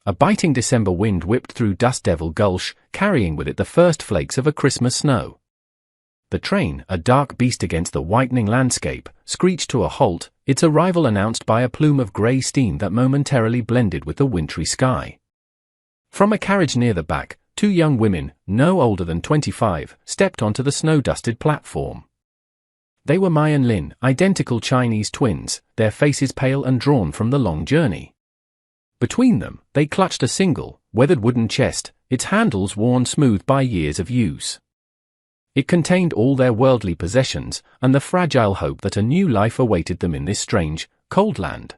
A biting December wind whipped through Dust Devil Gulch, carrying with it the first flakes of a Christmas snow. The train, a dark beast against the whitening landscape, screeched to a halt, its arrival announced by a plume of grey steam that momentarily blended with the wintry sky. From a carriage near the back, two young women, no older than 25, stepped onto the snow-dusted platform. They were Mai and Lin, identical Chinese twins, their faces pale and drawn from the long journey. Between them, they clutched a single, weathered wooden chest, its handles worn smooth by years of use. It contained all their worldly possessions, and the fragile hope that a new life awaited them in this strange, cold land.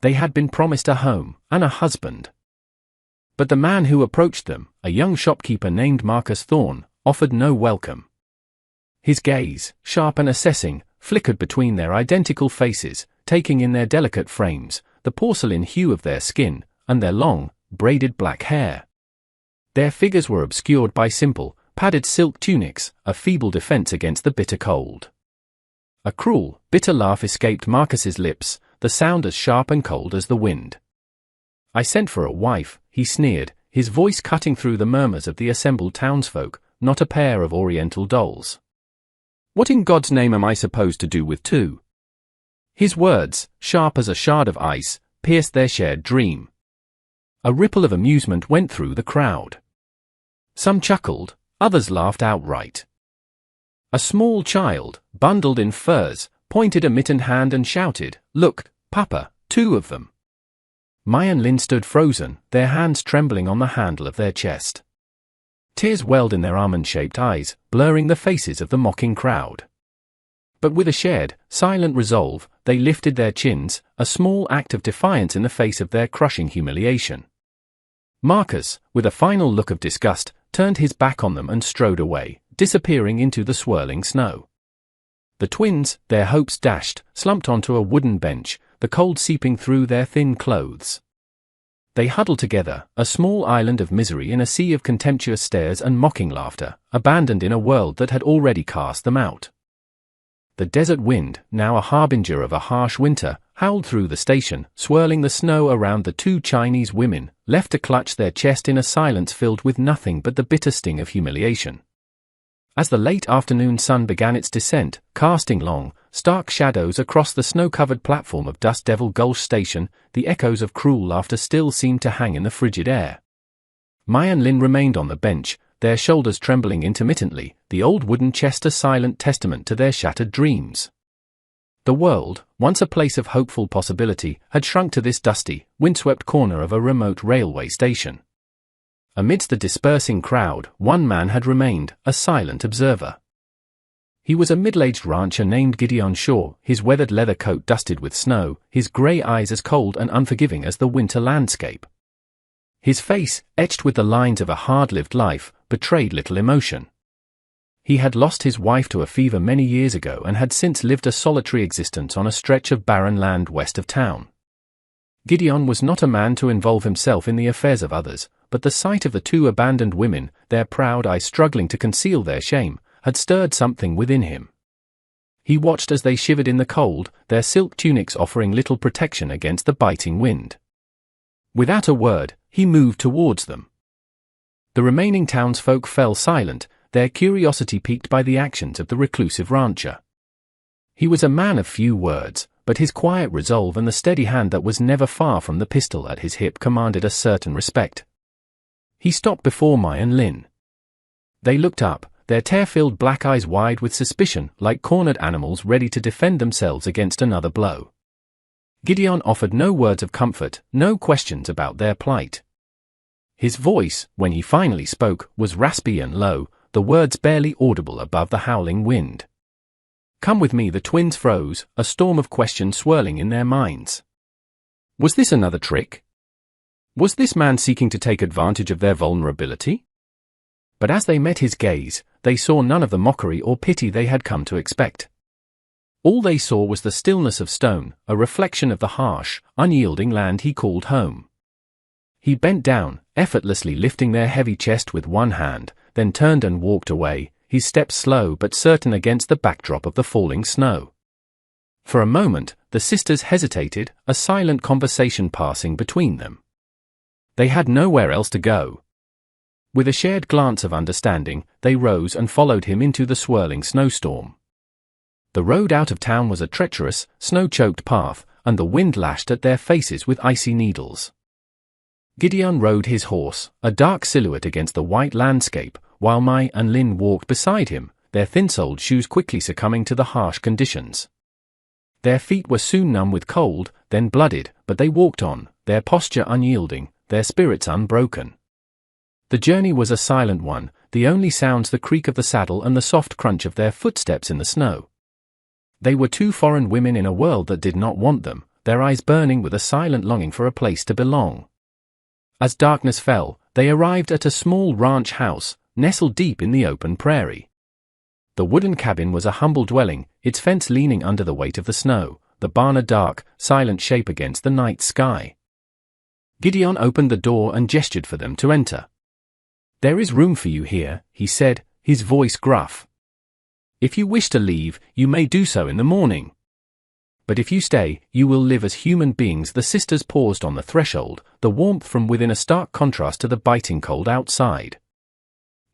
They had been promised a home, and a husband. But the man who approached them, a young shopkeeper named Marcus Thorne, offered no welcome. His gaze, sharp and assessing, flickered between their identical faces, taking in their delicate frames, the porcelain hue of their skin, and their long, braided black hair. Their figures were obscured by simple, padded silk tunics, a feeble defense against the bitter cold. A cruel, bitter laugh escaped Marcus's lips, the sound as sharp and cold as the wind. "I sent for a wife," he sneered, his voice cutting through the murmurs of the assembled townsfolk, "not a pair of oriental dolls. What in God's name am I supposed to do with two?" His words, sharp as a shard of ice, pierced their shared dream. A ripple of amusement went through the crowd. Some chuckled, others laughed outright. A small child, bundled in furs, pointed a mittened hand and shouted, "Look, Papa, two of them." Mai and Lin stood frozen, their hands trembling on the handle of their chest. Tears welled in their almond-shaped eyes, blurring the faces of the mocking crowd. But with a shared, silent resolve, they lifted their chins, a small act of defiance in the face of their crushing humiliation. Marcus, with a final look of disgust, turned his back on them and strode away, disappearing into the swirling snow. The twins, their hopes dashed, slumped onto a wooden bench, the cold seeping through their thin clothes. They huddled together, a small island of misery in a sea of contemptuous stares and mocking laughter, abandoned in a world that had already cast them out. The desert wind, now a harbinger of a harsh winter, howled through the station, swirling the snow around the two Chinese women, left to clutch their chest in a silence filled with nothing but the bitter sting of humiliation. As the late afternoon sun began its descent, casting long, stark shadows across the snow-covered platform of Dust Devil Gulch Station, the echoes of cruel laughter still seemed to hang in the frigid air. Mai and Lin remained on the bench, their shoulders trembling intermittently, the old wooden chest a silent testament to their shattered dreams. The world, once a place of hopeful possibility, had shrunk to this dusty, windswept corner of a remote railway station. Amidst the dispersing crowd, one man had remained, a silent observer. He was a middle-aged rancher named Gideon Shaw, his weathered leather coat dusted with snow, his grey eyes as cold and unforgiving as the winter landscape. His face, etched with the lines of a hard-lived life, betrayed little emotion. He had lost his wife to a fever many years ago and had since lived a solitary existence on a stretch of barren land west of town. Gideon was not a man to involve himself in the affairs of others, but the sight of the two abandoned women, their proud eyes struggling to conceal their shame, had stirred something within him. He watched as they shivered in the cold, their silk tunics offering little protection against the biting wind. Without a word, he moved towards them. The remaining townsfolk fell silent, their curiosity piqued by the actions of the reclusive rancher. He was a man of few words, but his quiet resolve and the steady hand that was never far from the pistol at his hip commanded a certain respect. He stopped before Mai and Lin. They looked up, their tear-filled black eyes wide with suspicion, like cornered animals ready to defend themselves against another blow. Gideon offered no words of comfort, no questions about their plight. His voice, when he finally spoke, was raspy and low, the words barely audible above the howling wind. "Come with me." The twins froze, a storm of questions swirling in their minds. Was this another trick? Was this man seeking to take advantage of their vulnerability? But as they met his gaze, they saw none of the mockery or pity they had come to expect. All they saw was the stillness of stone, a reflection of the harsh, unyielding land he called home. He bent down, effortlessly lifting their heavy chest with one hand, then turned and walked away, his steps slow but certain against the backdrop of the falling snow. For a moment, the sisters hesitated, a silent conversation passing between them. They had nowhere else to go. With a shared glance of understanding, they rose and followed him into the swirling snowstorm. The road out of town was a treacherous, snow-choked path, and the wind lashed at their faces with icy needles. Gideon rode his horse, a dark silhouette against the white landscape, while Mai and Lin walked beside him, their thin-soled shoes quickly succumbing to the harsh conditions. Their feet were soon numb with cold, then blooded, but they walked on, their posture unyielding, their spirits unbroken. The journey was a silent one, the only sounds the creak of the saddle and the soft crunch of their footsteps in the snow. They were two foreign women in a world that did not want them, their eyes burning with a silent longing for a place to belong. As darkness fell, they arrived at a small ranch house, nestled deep in the open prairie. The wooden cabin was a humble dwelling, its fence leaning under the weight of the snow, the barn a dark, silent shape against the night sky. Gideon opened the door and gestured for them to enter. "There is room for you here," he said, his voice gruff. "If you wish to leave, you may do so in the morning. But if you stay, you will live as human beings." The sisters paused on the threshold, the warmth from within a stark contrast to the biting cold outside.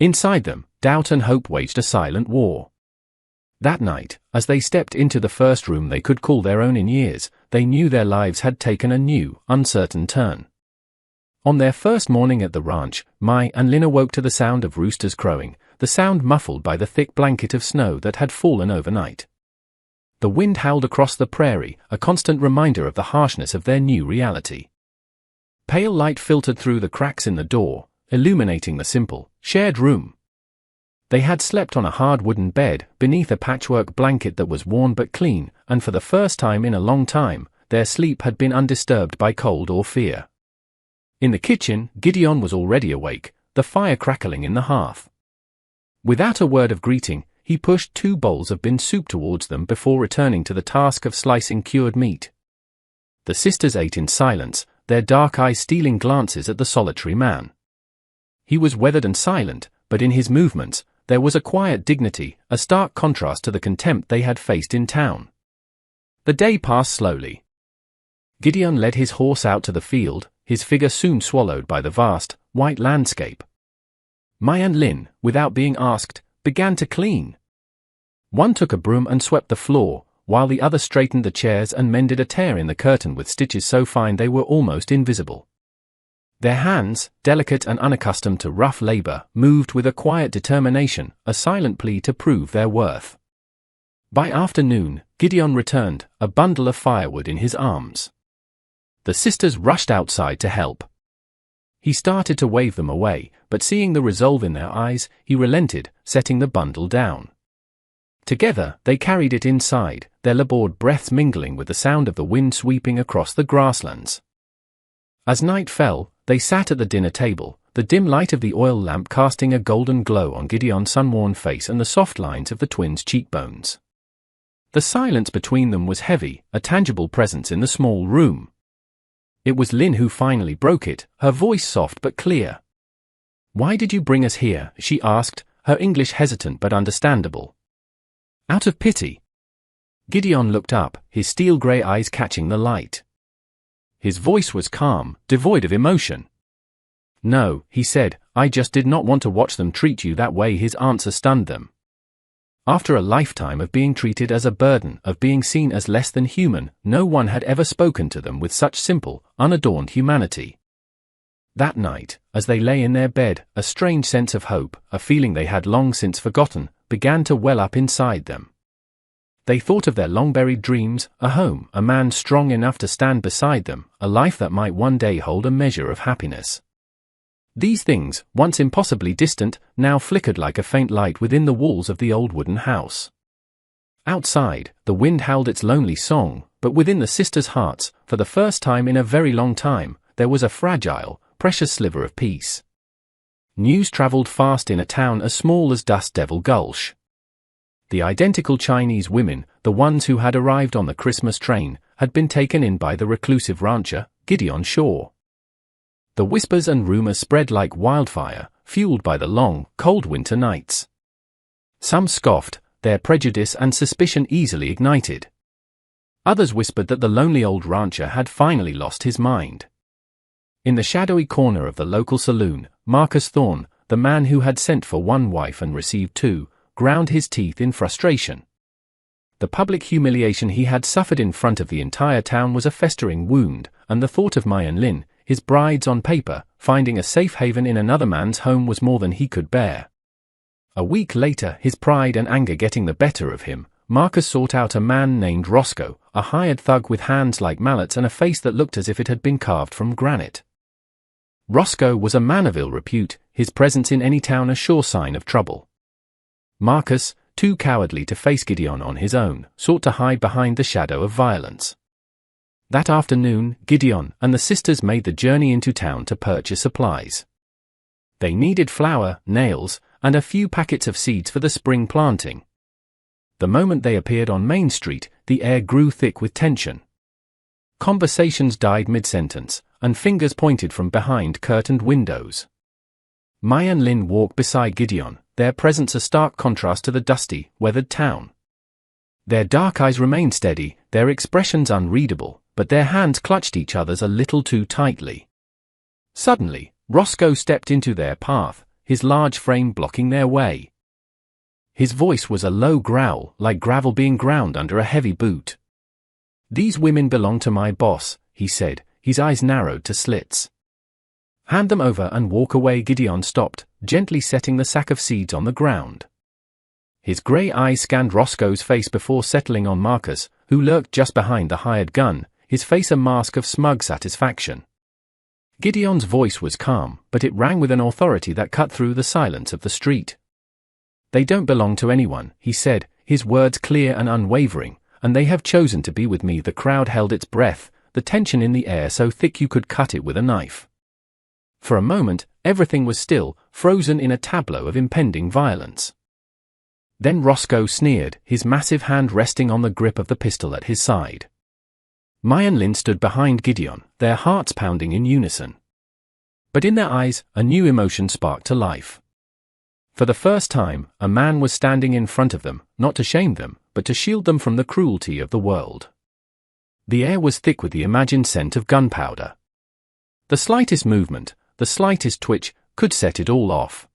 Inside them, doubt and hope waged a silent war. That night, as they stepped into the first room they could call their own in years, they knew their lives had taken a new, uncertain turn. On their first morning at the ranch, Mai and Lin awoke to the sound of roosters crowing, the sound muffled by the thick blanket of snow that had fallen overnight. The wind howled across the prairie, a constant reminder of the harshness of their new reality. Pale light filtered through the cracks in the door, illuminating the simple, shared room. They had slept on a hard wooden bed, beneath a patchwork blanket that was worn but clean, and for the first time in a long time, their sleep had been undisturbed by cold or fear. In the kitchen, Gideon was already awake, the fire crackling in the hearth. Without a word of greeting, he pushed 2 bowls of bean soup towards them before returning to the task of slicing cured meat. The sisters ate in silence, their dark eyes stealing glances at the solitary man. He was weathered and silent, but in his movements, there was a quiet dignity, a stark contrast to the contempt they had faced in town. The day passed slowly. Gideon led his horse out to the field, his figure soon swallowed by the vast, white landscape. Mai and Lin, without being asked, began to clean. One took a broom and swept the floor, while the other straightened the chairs and mended a tear in the curtain with stitches so fine they were almost invisible. Their hands, delicate and unaccustomed to rough labor, moved with a quiet determination, a silent plea to prove their worth. By afternoon, Gideon returned, a bundle of firewood in his arms. The sisters rushed outside to help. He started to wave them away, but seeing the resolve in their eyes, he relented, setting the bundle down. Together, they carried it inside, their labored breaths mingling with the sound of the wind sweeping across the grasslands. As night fell, they sat at the dinner table, the dim light of the oil lamp casting a golden glow on Gideon's sun-worn face and the soft lines of the twins' cheekbones. The silence between them was heavy, a tangible presence in the small room. It was Lin who finally broke it, her voice soft but clear. "Why did you bring us here?" she asked, her English hesitant but understandable. "Out of pity." Gideon looked up, his steel-grey eyes catching the light. His voice was calm, devoid of emotion. "No," he said, "I just did not want to watch them treat you that way." His answer stunned them. After a lifetime of being treated as a burden, of being seen as less than human, no one had ever spoken to them with such simple, unadorned humanity. That night, as they lay in their bed, a strange sense of hope, a feeling they had long since forgotten, began to well up inside them. They thought of their long-buried dreams, a home, a man strong enough to stand beside them, a life that might one day hold a measure of happiness. These things, once impossibly distant, now flickered like a faint light within the walls of the old wooden house. Outside, the wind howled its lonely song, but within the sisters' hearts, for the first time in a very long time, there was a fragile, precious sliver of peace. News traveled fast in a town as small as Dust Devil Gulch. The identical Chinese women, the ones who had arrived on the Christmas train, had been taken in by the reclusive rancher, Gideon Shaw. The whispers and rumors spread like wildfire, fueled by the long, cold winter nights. Some scoffed, their prejudice and suspicion easily ignited. Others whispered that the lonely old rancher had finally lost his mind. In the shadowy corner of the local saloon, Marcus Thorne, the man who had sent for one wife and received two, ground his teeth in frustration. The public humiliation he had suffered in front of the entire town was a festering wound, and the thought of Mai and Lin, his brides on paper, finding a safe haven in another man's home was more than he could bear. A week later, his pride and anger getting the better of him, Marcus sought out a man named Roscoe, a hired thug with hands like mallets and a face that looked as if it had been carved from granite. Roscoe was a man of ill repute, his presence in any town a sure sign of trouble. Marcus, too cowardly to face Gideon on his own, sought to hide behind the shadow of violence. That afternoon, Gideon and the sisters made the journey into town to purchase supplies. They needed flour, nails, and a few packets of seeds for the spring planting. The moment they appeared on Main Street, the air grew thick with tension. Conversations died mid-sentence, and fingers pointed from behind curtained windows. Mai and Lin walked beside Gideon, their presence a stark contrast to the dusty, weathered town. Their dark eyes remained steady, their expressions unreadable, but their hands clutched each other's a little too tightly. Suddenly, Roscoe stepped into their path, his large frame blocking their way. His voice was a low growl, like gravel being ground under a heavy boot. "These women belong to my boss," he said, his eyes narrowed to slits. "Hand them over and walk away." Gideon stopped, gently setting the sack of seeds on the ground. His grey eyes scanned Roscoe's face before settling on Marcus, who lurked just behind the hired gun, his face a mask of smug satisfaction. Gideon's voice was calm, but it rang with an authority that cut through the silence of the street. "They don't belong to anyone," he said, his words clear and unwavering, "and they have chosen to be with me." The crowd held its breath, the tension in the air so thick you could cut it with a knife. For a moment, everything was still, frozen in a tableau of impending violence. Then Roscoe sneered, his massive hand resting on the grip of the pistol at his side. Mai and Lin stood behind Gideon, their hearts pounding in unison. But in their eyes, a new emotion sparked to life. For the first time, a man was standing in front of them, not to shame them, but to shield them from the cruelty of the world. The air was thick with the imagined scent of gunpowder. The slightest movement, the slightest twitch, could set it all off.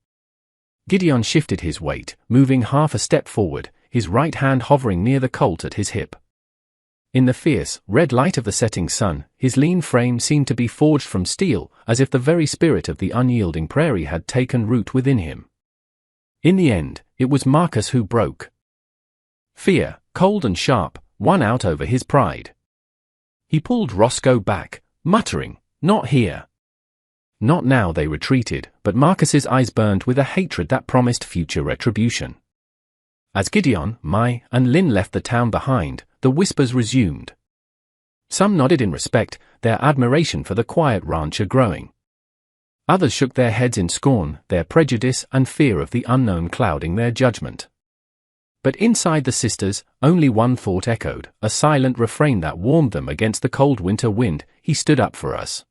Gideon shifted his weight, moving half a step forward, his right hand hovering near the Colt at his hip. In the fierce, red light of the setting sun, his lean frame seemed to be forged from steel, as if the very spirit of the unyielding prairie had taken root within him. In the end, it was Marcus who broke. Fear, cold and sharp, won out over his pride. He pulled Roscoe back, muttering, "Not here." Not now. They retreated, but Marcus's eyes burned with a hatred that promised future retribution. As Gideon, Mai, and Lin left the town behind, the whispers resumed. Some nodded in respect, their admiration for the quiet rancher growing. Others shook their heads in scorn, their prejudice and fear of the unknown clouding their judgment. But inside the sisters, only one thought echoed, a silent refrain that warned them against the cold winter wind: "He stood up for us."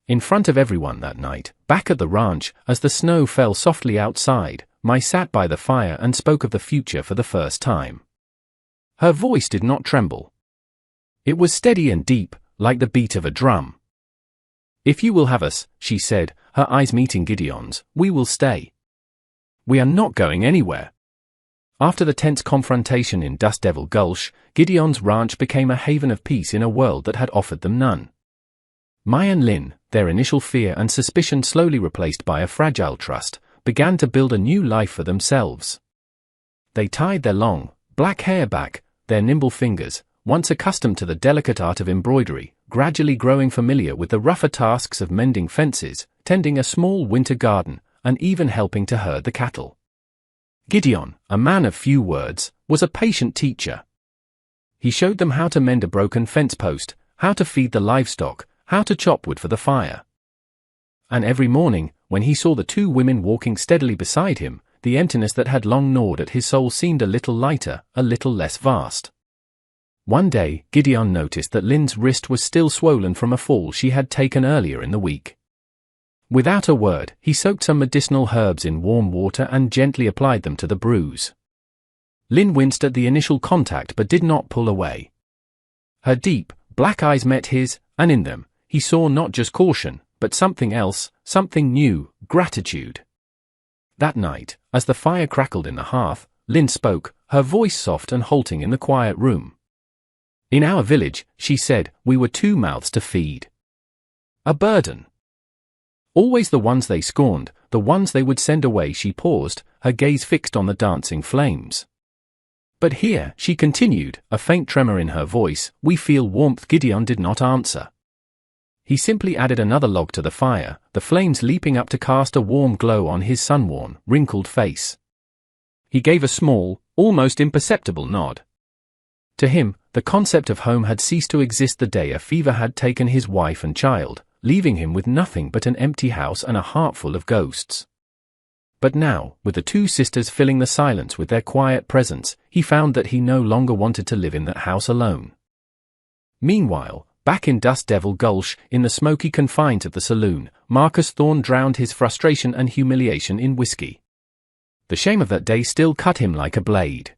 In front of everyone that night, back at the ranch, as the snow fell softly outside, Mai sat by the fire and spoke of the future for the first time. Her voice did not tremble. It was steady and deep, like the beat of a drum. "If you will have us," she said, her eyes meeting Gideon's, "we will stay. We are not going anywhere." After the tense confrontation in Dust Devil Gulch, Gideon's ranch became a haven of peace in a world that had offered them none. Mai and Lin, their initial fear and suspicion slowly replaced by a fragile trust, began to build a new life for themselves. They tied their long, black hair back, their nimble fingers, once accustomed to the delicate art of embroidery, gradually growing familiar with the rougher tasks of mending fences, tending a small winter garden, and even helping to herd the cattle. Gideon, a man of few words, was a patient teacher. He showed them how to mend a broken fence post, how to feed the livestock, how to chop wood for the fire. And every morning, when he saw the two women walking steadily beside him, the emptiness that had long gnawed at his soul seemed a little lighter, a little less vast. One day, Gideon noticed that Lin's wrist was still swollen from a fall she had taken earlier in the week. Without a word, he soaked some medicinal herbs in warm water and gently applied them to the bruise. Lin winced at the initial contact but did not pull away. Her deep, black eyes met his, and in them, he saw not just caution, but something else, something new, gratitude. That night, as the fire crackled in the hearth, Lynn spoke, her voice soft and halting in the quiet room. In our village, she said, we were 2 mouths to feed. A burden. Always the ones they scorned, the ones they would send away. She paused, her gaze fixed on the dancing flames. But here, she continued, a faint tremor in her voice, we feel warmth. Gideon did not answer. He simply added another log to the fire, the flames leaping up to cast a warm glow on his sun-worn, wrinkled face. He gave a small, almost imperceptible nod. To him, the concept of home had ceased to exist the day a fever had taken his wife and child, leaving him with nothing but an empty house and a heart full of ghosts. But now, with the 2 sisters filling the silence with their quiet presence, he found that he no longer wanted to live in that house alone. Meanwhile, back in Dust Devil Gulch, in the smoky confines of the saloon, Marcus Thorne drowned his frustration and humiliation in whiskey. The shame of that day still cut him like a blade.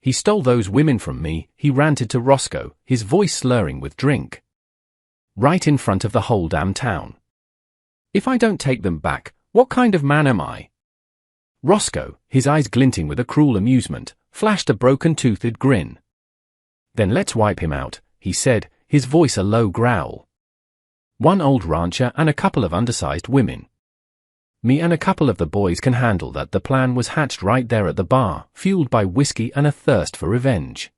He stole those women from me, he ranted to Roscoe, his voice slurring with drink. Right in front of the whole damn town. If I don't take them back, what kind of man am I? Roscoe, his eyes glinting with a cruel amusement, flashed a broken-toothed grin. Then let's wipe him out, he said, his voice a low growl. 1 old rancher and a couple of undersized women. Me and a couple of the boys can handle that. The plan was hatched right there at the bar, fueled by whiskey and a thirst for revenge.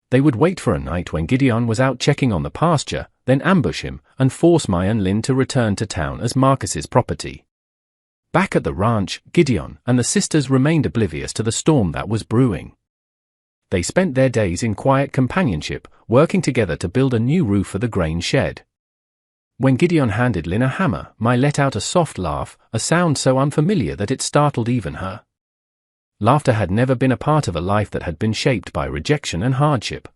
They would wait for a night when Gideon was out checking on the pasture, then ambush him, and force Mai and Lynn to return to town as Marcus's property. Back at the ranch, Gideon and the sisters remained oblivious to the storm that was brewing. They spent their days in quiet companionship, working together to build a new roof for the grain shed. When Gideon handed Lynn a hammer, Mai let out a soft laugh, a sound so unfamiliar that it startled even her. Laughter had never been a part of a life that had been shaped by rejection and hardship.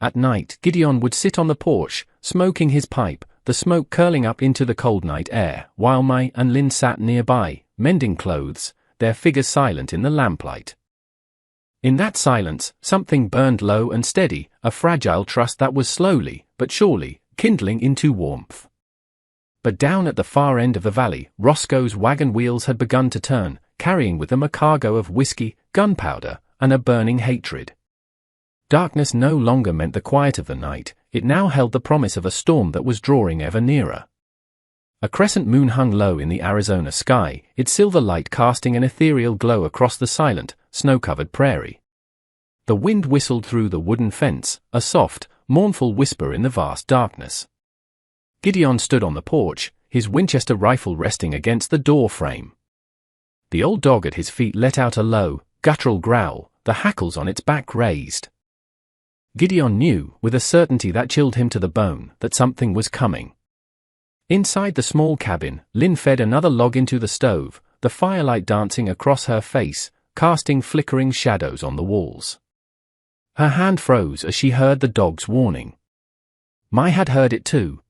At night, Gideon would sit on the porch, smoking his pipe, the smoke curling up into the cold night air, while Mai and Lynn sat nearby, mending clothes, their figures silent in the lamplight. In that silence, something burned low and steady, a fragile trust that was slowly, but surely, kindling into warmth. But down at the far end of the valley, Roscoe's wagon wheels had begun to turn, carrying with them a cargo of whiskey, gunpowder, and a burning hatred. Darkness no longer meant the quiet of the night, it now held the promise of a storm that was drawing ever nearer. A crescent moon hung low in the Arizona sky, its silver light casting an ethereal glow across the silent, snow-covered prairie. The wind whistled through the wooden fence, a soft, mournful whisper in the vast darkness. Gideon stood on the porch, his Winchester rifle resting against the door frame. The old dog at his feet let out a low, guttural growl, the hackles on its back raised. Gideon knew, with a certainty that chilled him to the bone, that something was coming. Inside the small cabin, Lynn fed another log into the stove, the firelight dancing across her face, casting flickering shadows on the walls. Her hand froze as she heard the dog's warning. Mai had heard it too.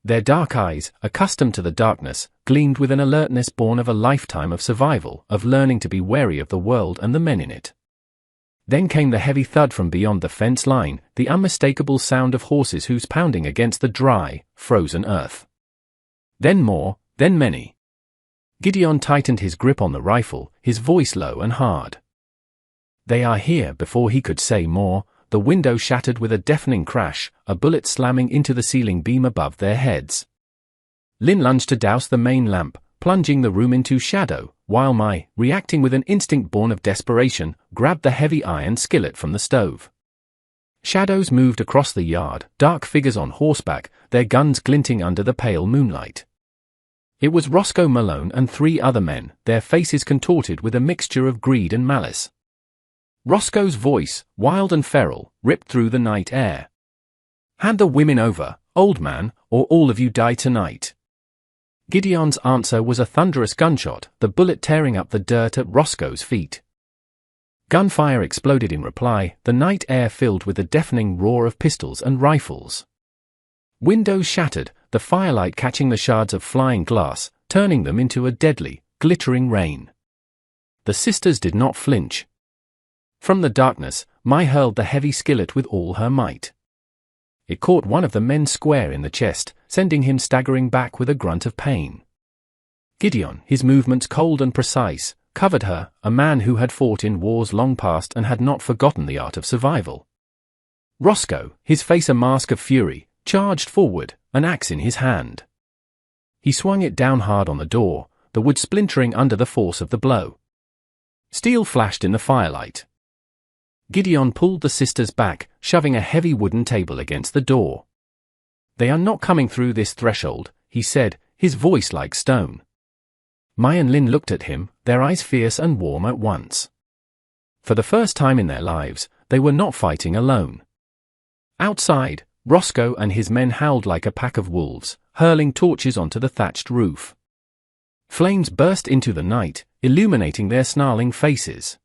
Their dark eyes, accustomed to the darkness, gleamed with an alertness born of a lifetime of survival, of learning to be wary of the world and the men in it. Then came the heavy thud from beyond the fence line, the unmistakable sound of horses' hooves pounding against the dry, frozen earth. Then more, then many. Gideon tightened his grip on the rifle, his voice low and hard. They are here. Before he could say more, the window shattered with a deafening crash, a bullet slamming into the ceiling beam above their heads. Lynn lunged to douse the main lamp, plunging the room into shadow, while Mai, reacting with an instinct born of desperation, grabbed the heavy iron skillet from the stove. Shadows moved across the yard, dark figures on horseback, their guns glinting under the pale moonlight. It was Roscoe Malone and 3 other men, their faces contorted with a mixture of greed and malice. Roscoe's voice, wild and feral, ripped through the night air. "Hand the women over, old man, or all of you die tonight." Gideon's answer was a thunderous gunshot, the bullet tearing up the dirt at Roscoe's feet. Gunfire exploded in reply, the night air filled with the deafening roar of pistols and rifles. Windows shattered, the firelight catching the shards of flying glass, turning them into a deadly, glittering rain. The sisters did not flinch. From the darkness, Mai hurled the heavy skillet with all her might. It caught one of the men square in the chest, sending him staggering back with a grunt of pain. Gideon, his movements cold and precise, covered her, a man who had fought in wars long past and had not forgotten the art of survival. Roscoe, his face a mask of fury, charged forward, an axe in his hand. He swung it down hard on the door, the wood splintering under the force of the blow. Steel flashed in the firelight. Gideon pulled the sisters back, shoving a heavy wooden table against the door. "They are not coming through this threshold," he said, his voice like stone. Mai and Lin looked at him, their eyes fierce and warm at once. For the first time in their lives, they were not fighting alone. Outside, Roscoe and his men howled like a pack of wolves, hurling torches onto the thatched roof. Flames burst into the night, illuminating their snarling faces.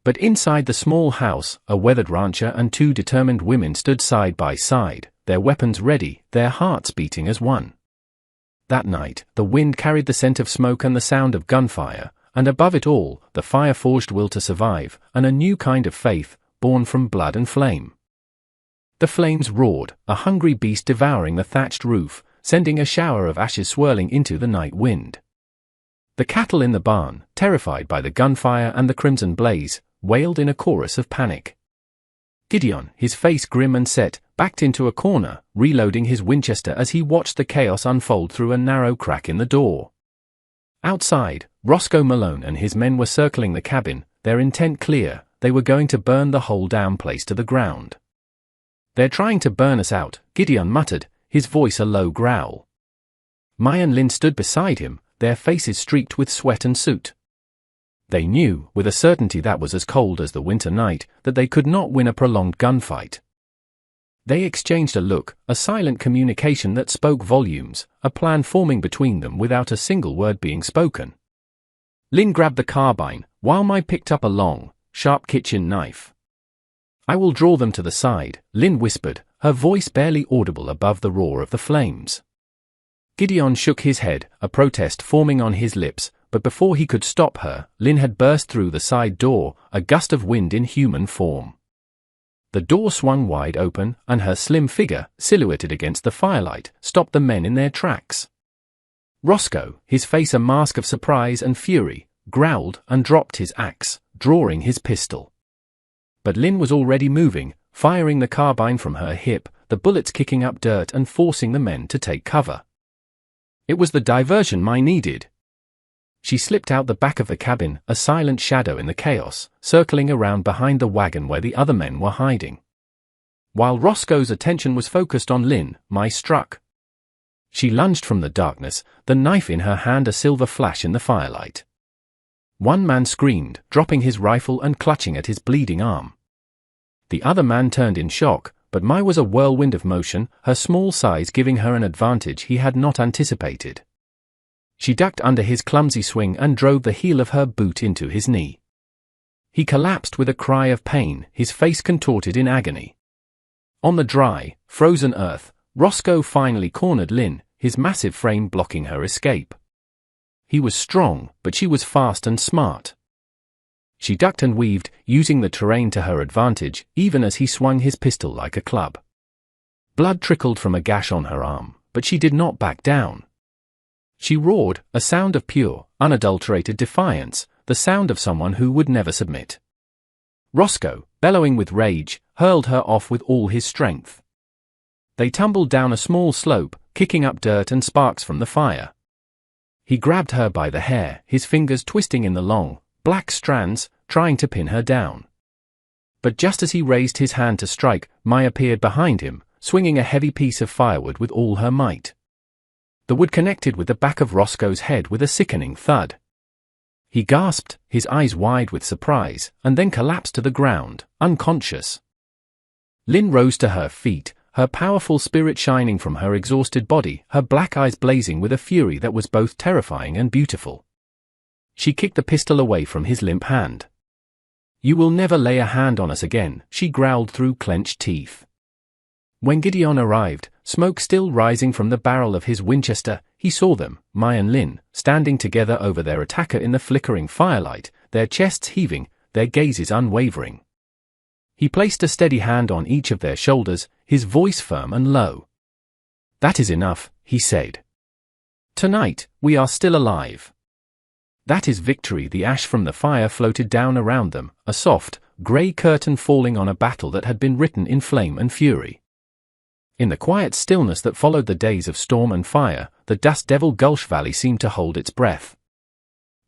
But inside the small house, a weathered rancher and two determined women stood side by side, their weapons ready, their hearts beating as one. That night, the wind carried the scent of smoke and the sound of gunfire, and above it all, the fire-forged will to survive, and a new kind of faith, born from blood and flame. The flames roared, a hungry beast devouring the thatched roof, sending a shower of ashes swirling into the night wind. The cattle in the barn, terrified by the gunfire and the crimson blaze, wailed in a chorus of panic. Gideon, his face grim and set, backed into a corner, reloading his Winchester as he watched the chaos unfold through a narrow crack in the door. Outside, Roscoe Malone and his men were circling the cabin, their intent clear, they were going to burn the whole damn place to the ground. "They're trying to burn us out," Gideon muttered, his voice a low growl. Mai and Lin stood beside him, their faces streaked with sweat and soot. They knew, with a certainty that was as cold as the winter night, that they could not win a prolonged gunfight. They exchanged a look, a silent communication that spoke volumes, a plan forming between them without a single word being spoken. Lin grabbed the carbine, while Mai picked up a long, sharp kitchen knife. "I will draw them to the side," Lin whispered, her voice barely audible above the roar of the flames. Gideon shook his head, a protest forming on his lips, but before he could stop her, Lin had burst through the side door, a gust of wind in human form. The door swung wide open, and her slim figure, silhouetted against the firelight, stopped the men in their tracks. Roscoe, his face a mask of surprise and fury, growled and dropped his axe, drawing his pistol. But Lin was already moving, firing the carbine from her hip, the bullets kicking up dirt and forcing the men to take cover. It was the diversion Mai needed. She slipped out the back of the cabin, a silent shadow in the chaos, circling around behind the wagon where the other men were hiding. While Roscoe's attention was focused on Lin, Mai struck. She lunged from the darkness, the knife in her hand a silver flash in the firelight. One man screamed, dropping his rifle and clutching at his bleeding arm. The other man turned in shock, but Mai was a whirlwind of motion, her small size giving her an advantage he had not anticipated. She ducked under his clumsy swing and drove the heel of her boot into his knee. He collapsed with a cry of pain, his face contorted in agony. On the dry, frozen earth, Roscoe finally cornered Lin, his massive frame blocking her escape. He was strong, but she was fast and smart. She ducked and weaved, using the terrain to her advantage, even as he swung his pistol like a club. Blood trickled from a gash on her arm, but she did not back down. She roared, a sound of pure, unadulterated defiance, the sound of someone who would never submit. Roscoe, bellowing with rage, hurled her off with all his strength. They tumbled down a small slope, kicking up dirt and sparks from the fire. He grabbed her by the hair, his fingers twisting in the long, black strands, trying to pin her down. But just as he raised his hand to strike, Mai appeared behind him, swinging a heavy piece of firewood with all her might. The wood connected with the back of Roscoe's head with a sickening thud. He gasped, his eyes wide with surprise, and then collapsed to the ground, unconscious. Lin rose to her feet, her powerful spirit shining from her exhausted body, her black eyes blazing with a fury that was both terrifying and beautiful. She kicked the pistol away from his limp hand. "You will never lay a hand on us again," she growled through clenched teeth. When Gideon arrived, smoke still rising from the barrel of his Winchester, he saw them, Mai and Lin, standing together over their attacker in the flickering firelight, their chests heaving, their gazes unwavering. He placed a steady hand on each of their shoulders, his voice firm and low. "That is enough," he said. "Tonight, we are still alive. That is victory." The ash from the fire floated down around them, a soft, grey curtain falling on a battle that had been written in flame and fury. In the quiet stillness that followed the days of storm and fire, the Dust Devil Gulch Valley seemed to hold its breath.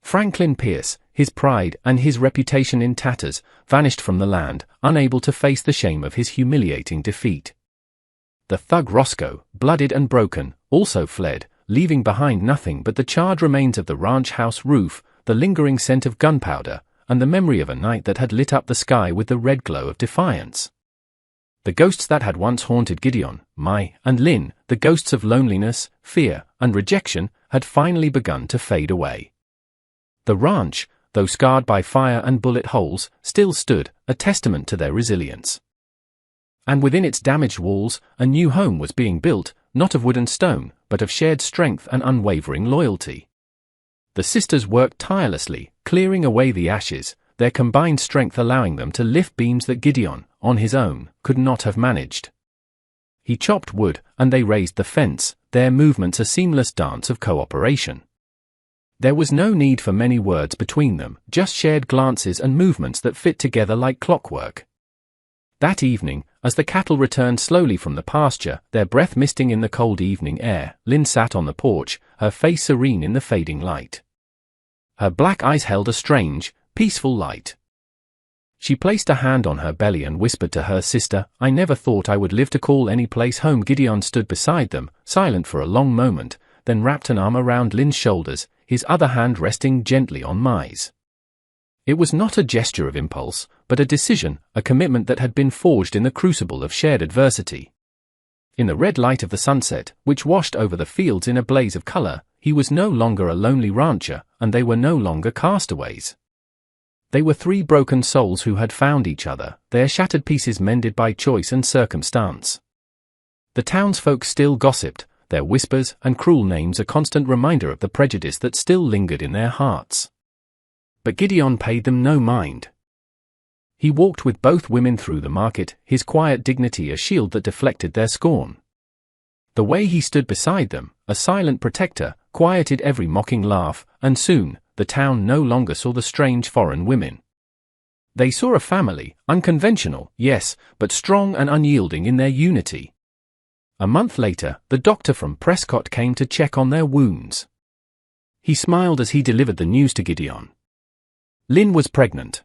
Franklin Pierce, his pride and his reputation in tatters, vanished from the land, unable to face the shame of his humiliating defeat. The thug Roscoe, bloodied and broken, also fled, leaving behind nothing but the charred remains of the ranch house roof, the lingering scent of gunpowder, and the memory of a night that had lit up the sky with the red glow of defiance. The ghosts that had once haunted Gideon, Mai, and Lynn, the ghosts of loneliness, fear, and rejection, had finally begun to fade away. The ranch, though scarred by fire and bullet holes, still stood, a testament to their resilience. And within its damaged walls, a new home was being built, not of wood and stone, but of shared strength and unwavering loyalty. The sisters worked tirelessly, clearing away the ashes, their combined strength allowing them to lift beams that Gideon, on his own, could not have managed. He chopped wood, and they raised the fence, their movements a seamless dance of cooperation. There was no need for many words between them, just shared glances and movements that fit together like clockwork. That evening, as the cattle returned slowly from the pasture, their breath misting in the cold evening air, Lynn sat on the porch, her face serene in the fading light. Her black eyes held a strange, peaceful light. She placed a hand on her belly and whispered to her sister, "I never thought I would live to call any place home." Gideon stood beside them, silent for a long moment, then wrapped an arm around Lynn's shoulders, his other hand resting gently on Mai's. It was not a gesture of impulse, but a decision, a commitment that had been forged in the crucible of shared adversity. In the red light of the sunset, which washed over the fields in a blaze of color, he was no longer a lonely rancher, and they were no longer castaways. They were three broken souls who had found each other, their shattered pieces mended by choice and circumstance. The townsfolk still gossiped, their whispers and cruel names a constant reminder of the prejudice that still lingered in their hearts. But Gideon paid them no mind. He walked with both women through the market, his quiet dignity a shield that deflected their scorn. The way he stood beside them, a silent protector, quieted every mocking laugh, and soon, the town no longer saw the strange foreign women. They saw a family, unconventional, yes, but strong and unyielding in their unity. A month later, the doctor from Prescott came to check on their wounds. He smiled as he delivered the news to Gideon. Lynn was pregnant.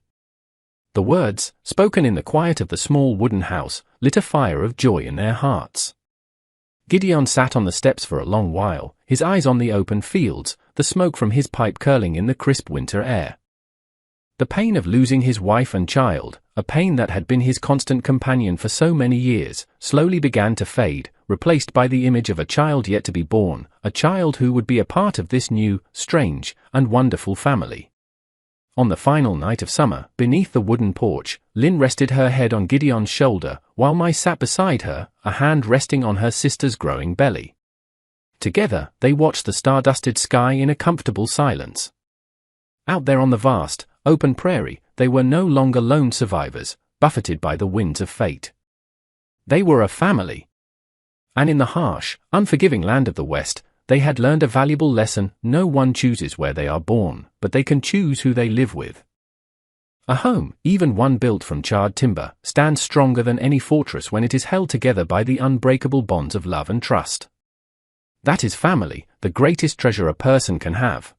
The words, spoken in the quiet of the small wooden house, lit a fire of joy in their hearts. Gideon sat on the steps for a long while, his eyes on the open fields, the smoke from his pipe curling in the crisp winter air. The pain of losing his wife and child, a pain that had been his constant companion for so many years, slowly began to fade, replaced by the image of a child yet to be born, a child who would be a part of this new, strange, and wonderful family. On the final night of summer, beneath the wooden porch, Lynn rested her head on Gideon's shoulder, while Mai sat beside her, a hand resting on her sister's growing belly. Together, they watched the star-dusted sky in a comfortable silence. Out there on the vast, open prairie, they were no longer lone survivors, buffeted by the winds of fate. They were a family. And in the harsh, unforgiving land of the West, they had learned a valuable lesson: no one chooses where they are born, but they can choose who they live with. A home, even one built from charred timber, stands stronger than any fortress when it is held together by the unbreakable bonds of love and trust. That is family, the greatest treasure a person can have.